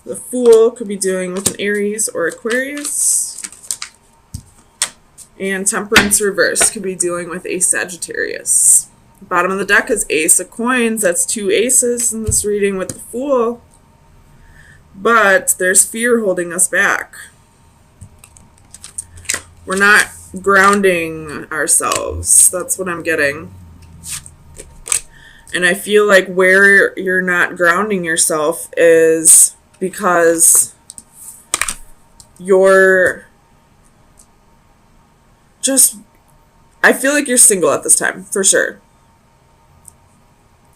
The Fool could be dealing with an Aries or Aquarius. And Temperance reverse could be dealing with a Sagittarius. Bottom of the deck is Ace of Coins. That's 2 aces in this reading with the Fool. But there's fear holding us back. We're not grounding ourselves. That's what I'm getting. And I feel like where you're not grounding yourself is because you're just, I feel like you're single at this time, for sure.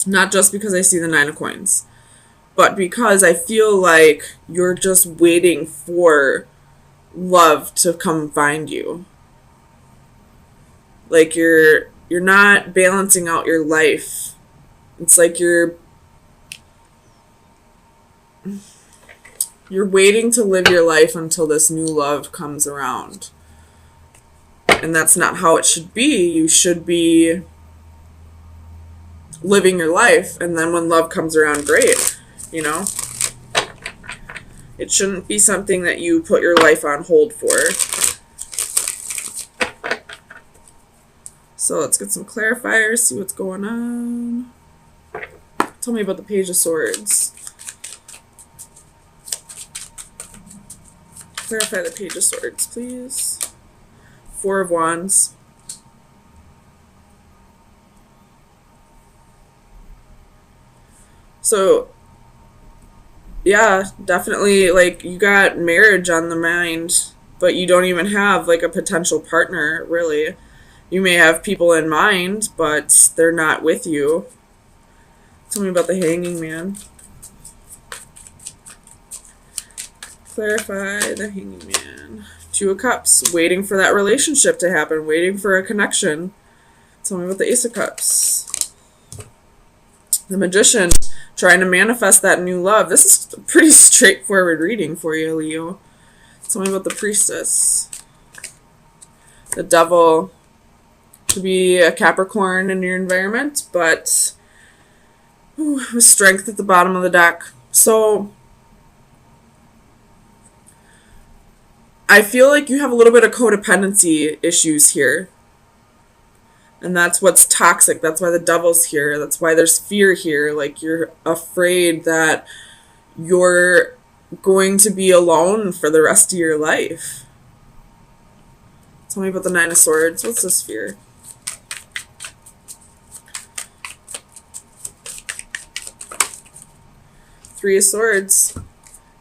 Not just because I see the 9 of Coins, but because I feel like you're just waiting for love to come find you. Like you're not balancing out your life. It's like you're waiting to live your life until this new love comes around. And that's not how it should be. You should be living your life, and then when love comes around, great, you know? It shouldn't be something that you put your life on hold for. So let's get some clarifiers, see what's going on. Tell me about the Page of Swords. Clarify the Page of Swords, please. 4 of Wands. So, yeah, definitely, like, you got marriage on the mind, but you don't even have, like, a potential partner, really. You may have people in mind, but they're not with you. Tell me about the Hanging Man. Clarify the Hanging Man. 2 of Cups, waiting for that relationship to happen, waiting for a connection. Tell me about the Ace of Cups. The Magician, trying to manifest that new love. This is a pretty straightforward reading for you, Leo. Tell me about the Priestess. The Devil, to be a Capricorn in your environment, but with Strength at the bottom of the deck. So I feel like you have a little bit of codependency issues here. And that's what's toxic. That's why the Devil's here. That's why there's fear here. Like, you're afraid that you're going to be alone for the rest of your life. Tell me about the 9 of Swords. What's this fear? Three of Swords.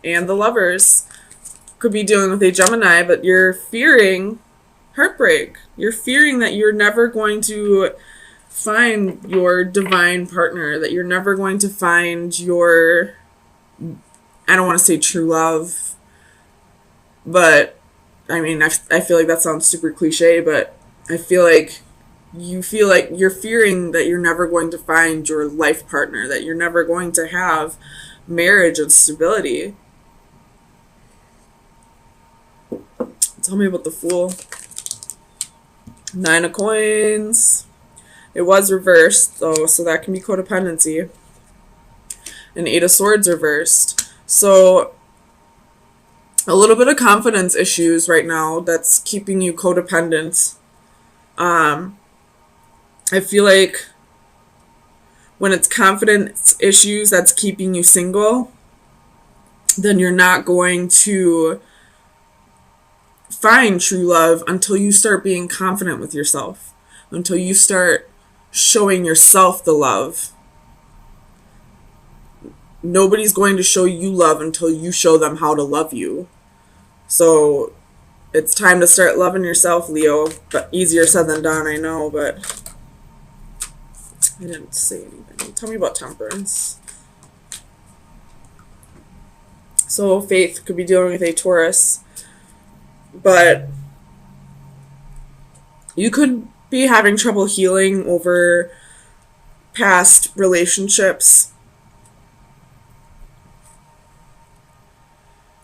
And the Lovers. Could be dealing with a Gemini, but you're fearing heartbreak. You're fearing that you're never going to find your divine partner, that you're never going to find your, I don't want to say true love, but I mean, I feel like that sounds super cliche, but I feel like you feel like you're fearing that you're never going to find your life partner, that you're never going to have marriage and stability. Tell me about the Fool. 9 of Coins. It was reversed, though, so that can be codependency. And 8 of Swords reversed. So, a little bit of confidence issues right now that's keeping you codependent. I feel like when it's confidence issues that's keeping you single, then you're not going to find true love until you start being confident with yourself, until you start showing yourself the love. Nobody's going to show you love until you show them how to love you. So it's time to start loving yourself, Leo. But easier said than done, I know, but I didn't say anything. Tell me about Temperance. So Faith could be dealing with a Taurus, but you could be having trouble healing over past relationships.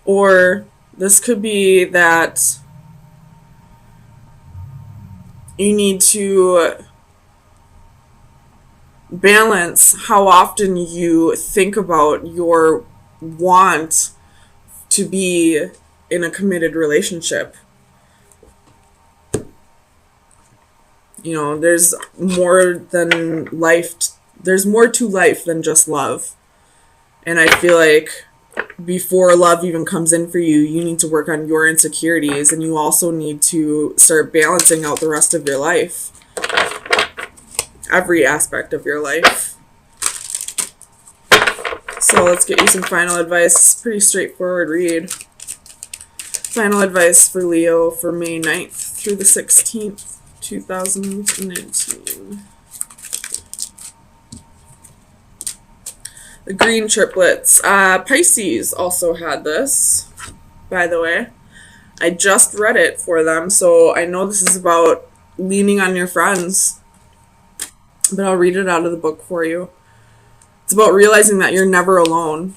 Or this could be that you need to balance how often you think about your want to be in a committed relationship. You know, there's more than life. There's more to life than just love. And I feel like before love even comes in for you, you need to work on your insecurities, and you also need to start balancing out the rest of your life. Every aspect of your life. So let's get you some final advice. Pretty straightforward read. Final advice for Leo for May 9th through the 16th, 2019. The green triplets. Pisces also had this, by the way. I just read it for them, so I know this is about leaning on your friends. But I'll read it out of the book for you. It's about realizing that you're never alone.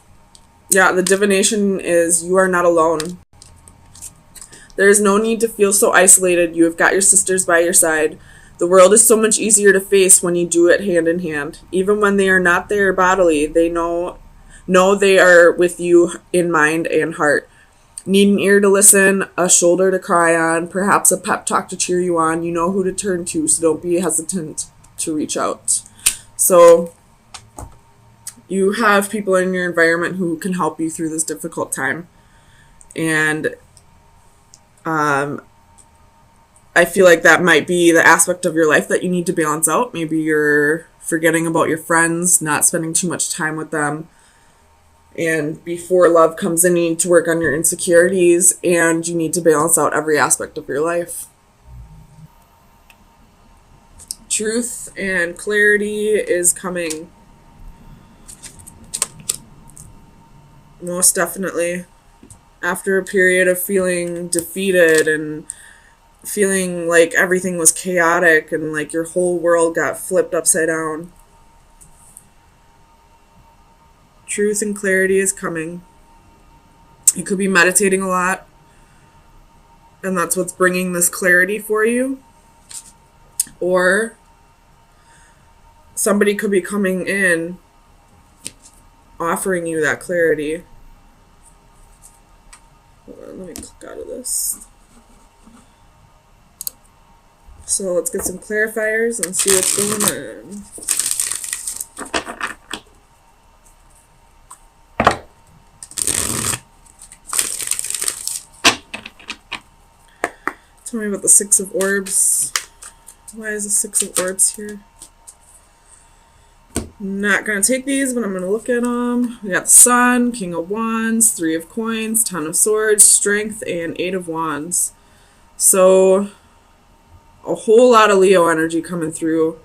Yeah, the divination is you are not alone. There is no need to feel so isolated. You have got your sisters by your side. The world is so much easier to face when you do it hand in hand. Even when they are not there bodily, they know they are with you in mind and heart. Need an ear to listen, a shoulder to cry on, perhaps a pep talk to cheer you on. You know who to turn to, so don't be hesitant to reach out. So you have people in your environment who can help you through this difficult time. And I feel like that might be the aspect of your life that you need to balance out. Maybe you're forgetting about your friends, not spending too much time with them. And before love comes in, you need to work on your insecurities, and you need to balance out every aspect of your life. Truth and clarity is coming. Most definitely. After a period of feeling defeated and feeling like everything was chaotic and like your whole world got flipped upside down. Truth and clarity is coming. You could be meditating a lot, and that's what's bringing this clarity for you. Or somebody could be coming in offering you that clarity. Hold on, let me click out of this. So let's get some clarifiers and see what's going on. Tell me about the Six of Orbs. Why is the Six of Orbs here? I'm not going to take these, but I'm going to look at them. We got the Sun, King of Wands, Three of Coins, Ten of Swords, Strength, and Eight of Wands. So a whole lot of Leo energy coming through.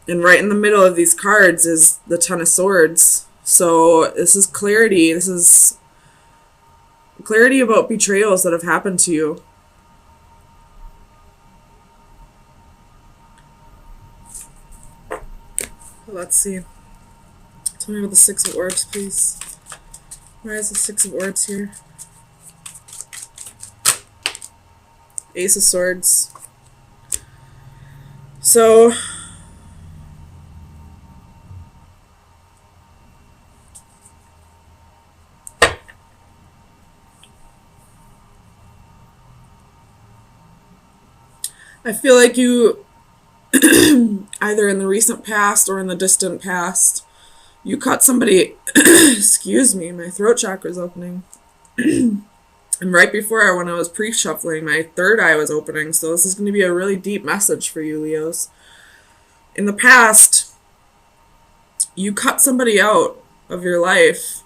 And right in the middle of these cards is the Ten of Swords. So this is clarity. This is clarity about betrayals that have happened to you. Let's see. Tell me about the Six of Orbs, please. Why is the Six of Orbs here? Ace of Swords. So I feel like you either in the recent past or in the distant past, you caught somebody excuse me, my throat chakra's opening. And right before, when I was pre-shuffling, my third eye was opening. So this is going to be a really deep message for you, Leos. In the past, you cut somebody out of your life,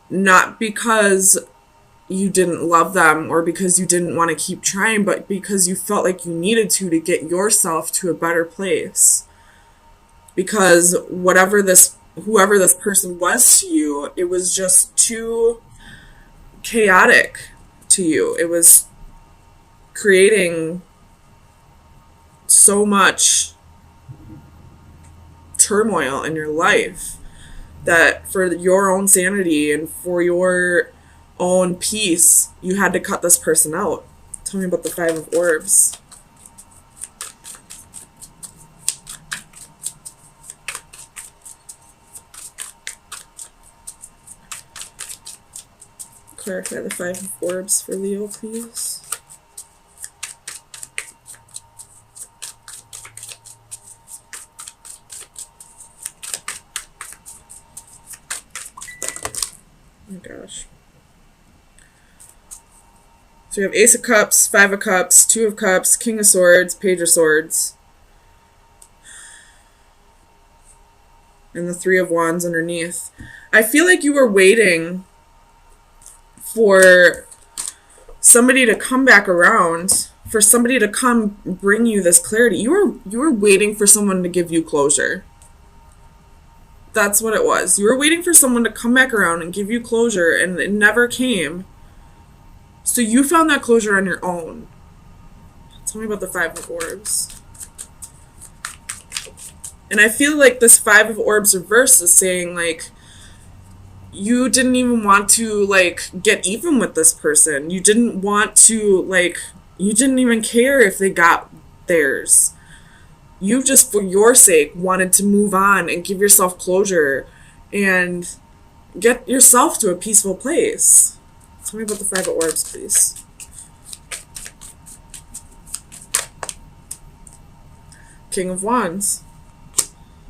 not because you didn't love them or because you didn't want to keep trying, but because you felt like you needed to get yourself to a better place. Because whoever this person was to you, it was just too chaotic to you. It was creating so much turmoil in your life that for your own sanity and for your own peace, you had to cut this person out. Tell me about the Five of Orbs. Clarify the Five of Orbs for Leo, please. Oh my gosh. So we have Ace of Cups, Five of Cups, Two of Cups, King of Swords, Page of Swords. And the Three of Wands underneath. I feel like you were waiting for somebody to come back around, for somebody to come bring you this clarity. You were waiting for someone to give you closure. That's what it was. You were waiting for someone to come back around and give you closure, and it never came. So you found that closure on your own. Tell me about the Five of Orbs. And I feel like this Five of Orbs reverse is saying, like, you didn't even want to, like, get even with this person. You didn't want to, like, you didn't even care if they got theirs. You just, for your sake, wanted to move on and give yourself closure and get yourself to a peaceful place. Tell me about the Five of Orbs, please. King of Wands.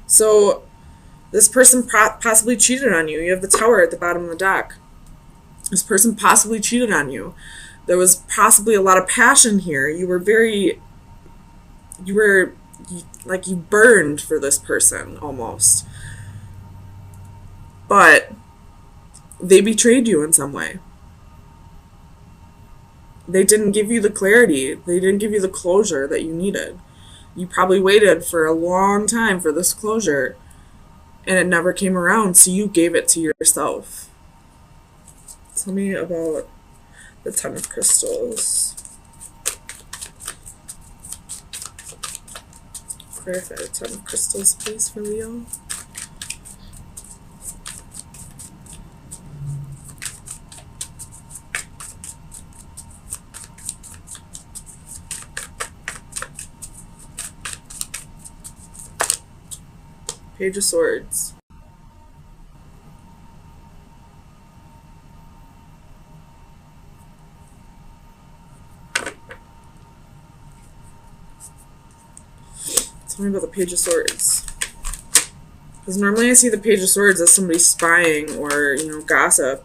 So, this person possibly cheated on you. You have the Tower at the bottom of the deck. This person possibly cheated on you. There was possibly a lot of passion here. You burned for this person, almost. But they betrayed you in some way. They didn't give you the clarity. They didn't give you the closure that you needed. You probably waited for a long time for this closure, and it never came around, so you gave it to yourself. Tell me about the Ten of Crystals. Clarify the Ten of Crystals, please, for Leo. Page of Swords. Tell me about the Page of Swords. Because normally I see the Page of Swords as somebody spying or, you know, gossip.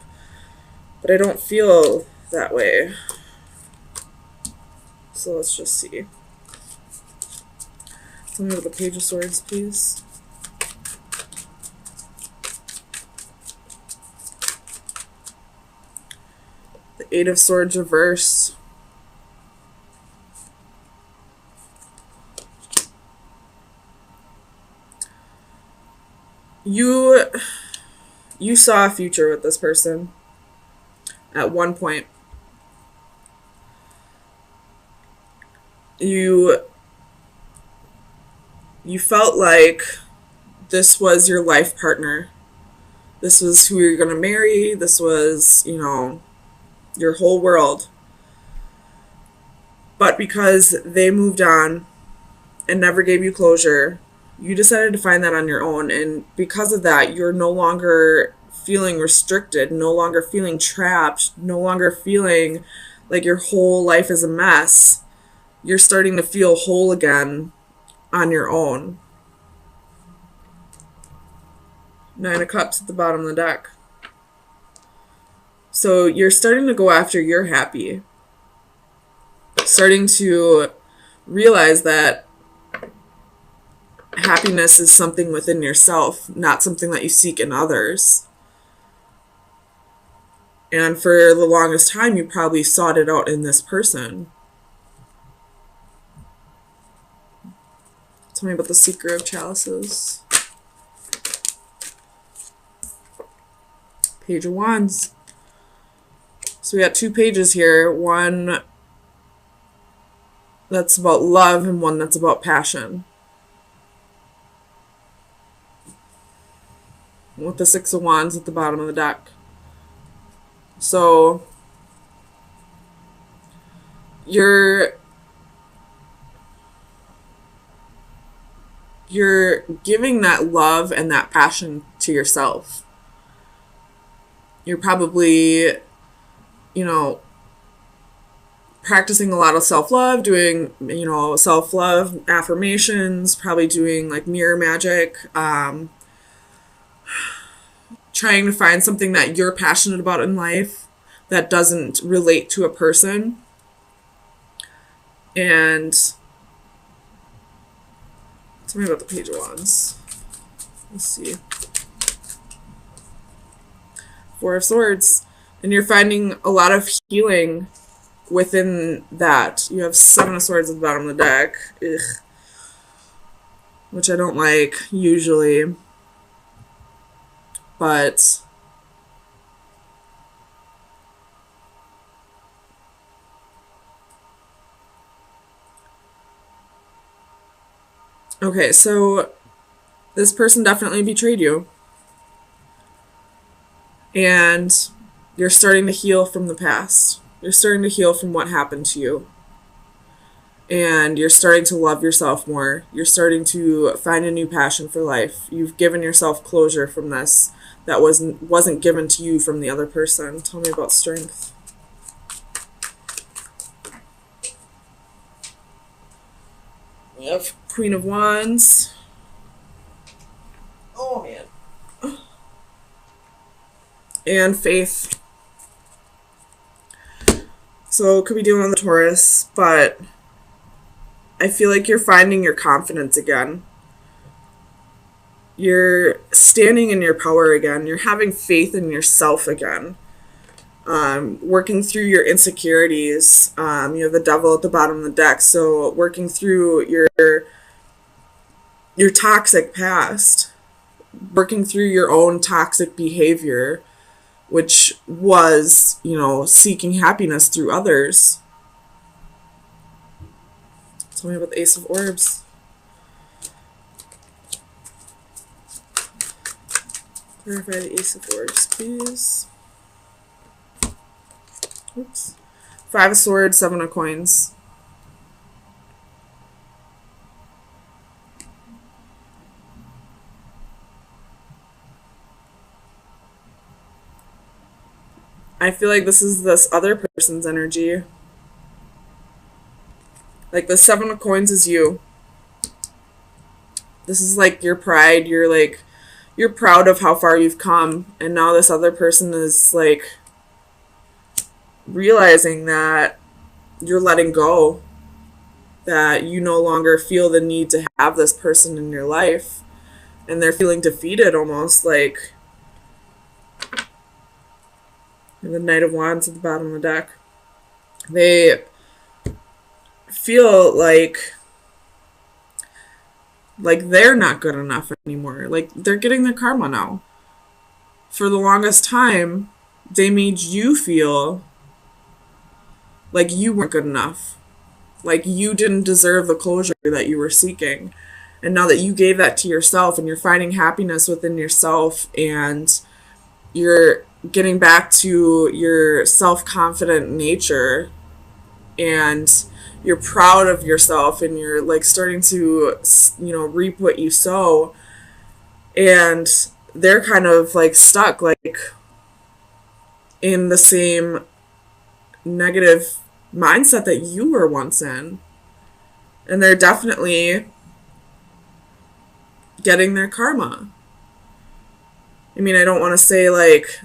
But I don't feel that way. So let's just see. Tell me about the Page of Swords, please. The Eight of Swords reverse. You saw a future with this person at one point. You felt like this was your life partner. This was who you're going to marry. This was, you know, your whole world. But because they moved on and never gave you closure, you decided to find that on your own. And because of that, you're no longer feeling restricted, no longer feeling trapped, no longer feeling like your whole life is a mess. You're starting to feel whole again on your own. Nine of Cups at the bottom of the deck. So you're starting to go after your happy. Starting to realize that happiness is something within yourself, not something that you seek in others. And for the longest time, you probably sought it out in this person. Tell me about the Seeker of Chalices. Page of Wands. So we got two pages here. One that's about love and one that's about passion. With the Six of Wands at the bottom of the deck. So you're giving that love and that passion to yourself. You're probably you know, practicing a lot of self-love, doing, you know, self-love affirmations, probably doing like mirror magic, trying to find something that you're passionate about in life that doesn't relate to a person. And tell me about the Page of Wands. Let's see. Four of Swords. And you're finding a lot of healing within that. You have Seven of Swords at the bottom of the deck. Ugh. Which I don't like usually. But okay, so this person definitely betrayed you. And you're starting to heal from the past. You're starting to heal from what happened to you. And you're starting to love yourself more. You're starting to find a new passion for life. You've given yourself closure from this that wasn't given to you from the other person. Tell me about strength. We have Queen of Wands. Oh, man. And faith. So it could be dealing with the Taurus, but I feel like you're finding your confidence again. You're standing in your power again. You're having faith in yourself again. Working through your insecurities. You have the Devil at the bottom of the deck, so working through your toxic past. Working through your own toxic behavior, which was, you know, seeking happiness through others. Tell me about the Ace of Orbs. Clarify the Ace of Orbs, please. Oops. Five of Swords, Seven of Coins. I feel like this is this other person's energy. Like the Seven of Coins is you. This is like your pride. You're proud of how far you've come. And now this other person is like realizing that you're letting go. That you no longer feel the need to have this person in your life. And they're feeling defeated almost, like the Knight of Wands at the bottom of the deck. They feel like they're not good enough anymore. Like they're getting their karma now. For the longest time, they made you feel like you weren't good enough. Like you didn't deserve the closure that you were seeking. And now that you gave that to yourself and you're finding happiness within yourself and you're getting back to your self-confident nature and you're proud of yourself and you're like starting to, you know, reap what you sow, and they're kind of like stuck like in the same negative mindset that you were once in, and they're definitely getting their karma. I mean, I don't want to say like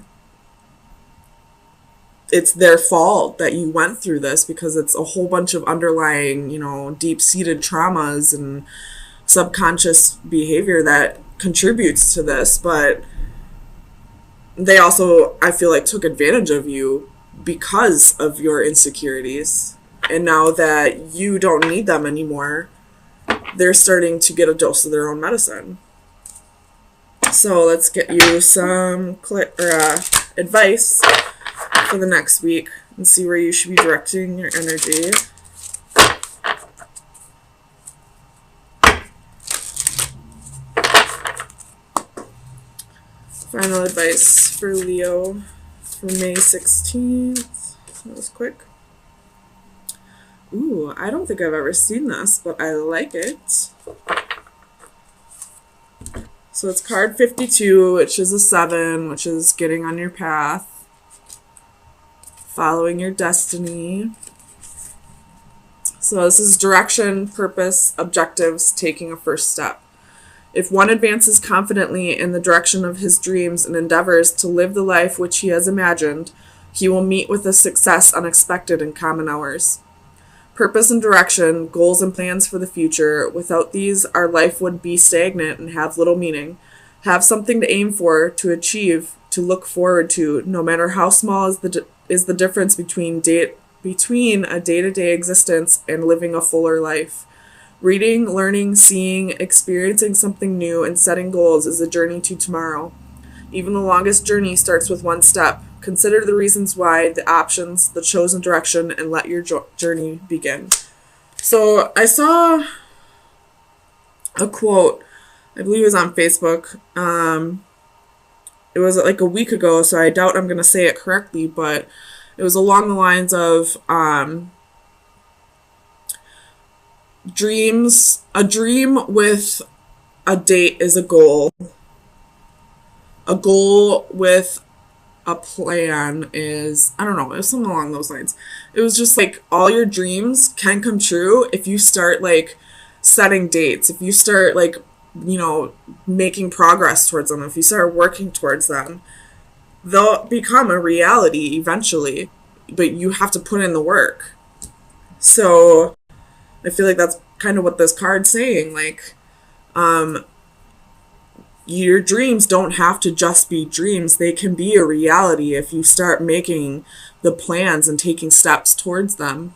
it's their fault that you went through this, because it's a whole bunch of underlying, you know, deep-seated traumas and subconscious behavior that contributes to this, but they also, I feel like, took advantage of you because of your insecurities. And now that you don't need them anymore, they're starting to get a dose of their own medicine. So let's get you some advice for the next week and see where you should be directing your energy. Final advice for Leo for May 16th. That was quick. Ooh, I don't think I've ever seen this, but I like it. So it's card 52, which is a 7, which is getting on your path. following your destiny. So this is direction, purpose, objectives, taking a first step. If one advances confidently in the direction of his dreams and endeavors to live the life which he has imagined, he will meet with a success unexpected in common hours. Purpose and direction, goals and plans for the future. Without these, our life would be stagnant and have little meaning. Have something to aim for, to achieve, to look forward to, no matter how small is the difference between a day-to-day existence and living a fuller life. Reading, learning, seeing, experiencing something new, and setting goals is a journey to tomorrow. Even the longest journey starts with one step. Consider the reasons why, the options, the chosen direction, and let your journey begin. So I saw a quote, I believe it was on Facebook. It was like a week ago, so I doubt I'm going to say it correctly, but it was along the lines of dreams. A dream with a date is a goal. A goal with a plan is, I don't know, it was something along those lines. It was just like all your dreams can come true if you start like setting dates, if you start like, making progress towards them, if you start working towards them, they'll become a reality eventually, but you have to put in the work. So I feel like that's kind of what this card's saying. Like, your dreams don't have to just be dreams. They can be a reality if you start making the plans and taking steps towards them.